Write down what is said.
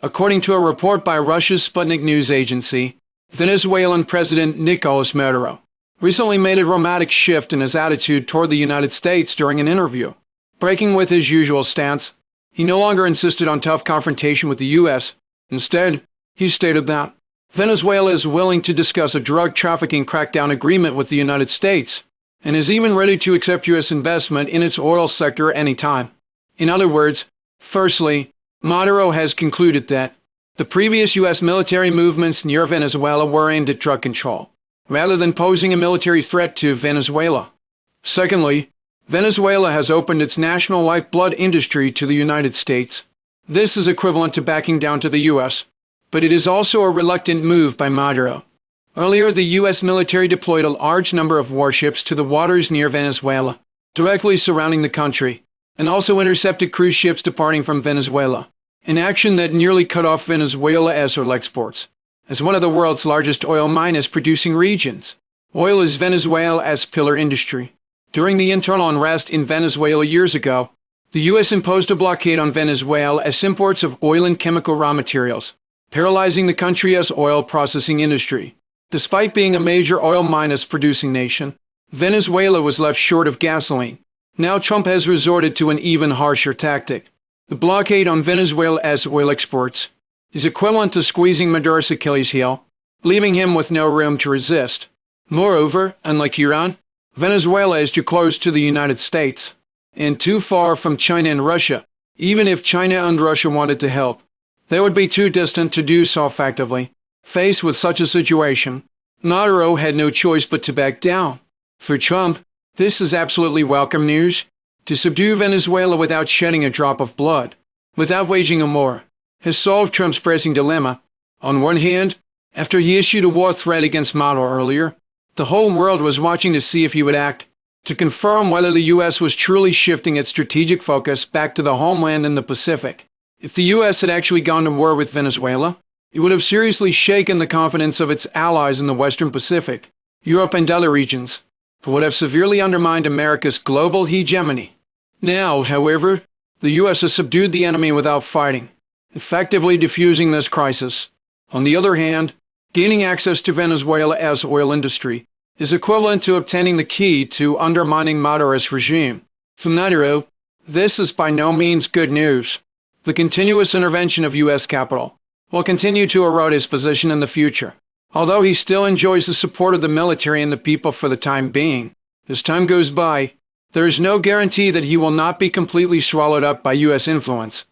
According to a report by Russia's Sputnik news agency, Venezuelan President Nicolas Maduro recently made a dramatic shift in his attitude toward the United States during an interview. Breaking with his usual stance, he no longer insisted on tough confrontation with the U.S. Instead, he stated that Venezuela is willing to discuss a drug trafficking crackdown agreement with the United States and is even ready to accept U.S. investment in its oil sector anytime. In other words, firstly, Maduro has concluded that the previous U.S. military movements near Venezuela were aimed at drug control, rather than posing a military threat to Venezuela. Secondly, Venezuela has opened its national lifeblood industry to the United States. This is equivalent to backing down to the U.S., but it is also a reluctant move by Maduro. Earlier, the U.S. military deployed a large number of warships to the waters near Venezuela, directly surrounding the country, and also intercepted cruise ships departing from Venezuela, an action that nearly cut off Venezuela's oil exports. As one of the world's largest oil mines-producing regions, oil is Venezuela's pillar industry. During the internal unrest in Venezuela years ago, the U.S. imposed a blockade on Venezuela's imports of oil and chemical raw materials, paralyzing the country's oil processing industry. Despite being a major oil mines-producing nation, Venezuela was left short of gasoline. Now Trump has resorted to an even harsher tactic. The blockade on Venezuela's oil exports is equivalent to squeezing Maduro's Achilles' heel, leaving him with no room to resist. Moreover, unlike Iran, Venezuela is too close to the United States and too far from China and Russia. Even if China and Russia wanted to help, they would be too distant to do so effectively. Faced with such a situation, Maduro had no choice but to back down. For Trump, this is absolutely welcome news. To subdue Venezuela without shedding a drop of blood, without waging a war, has solved Trump's pressing dilemma. On one hand, after he issued a war threat against Maduro earlier, the whole world was watching to see if he would act, to confirm whether the U.S. was truly shifting its strategic focus back to the homeland in the Pacific. If the U.S. had actually gone to war with Venezuela, it would have seriously shaken the confidence of its allies in the Western Pacific, Europe and other regions, but would have severely undermined America's global hegemony. Now, however, the U.S. has subdued the enemy without fighting, effectively diffusing this crisis. On the other hand, gaining access to Venezuela's oil industry is equivalent to obtaining the key to undermining Maduro's regime. For Maduro, this is by no means good news. The continuous intervention of U.S. capital will continue to erode his position in the future. Although he still enjoys the support of the military and the people for the time being, as time goes by, there is no guarantee that he will not be completely swallowed up by U.S. influence.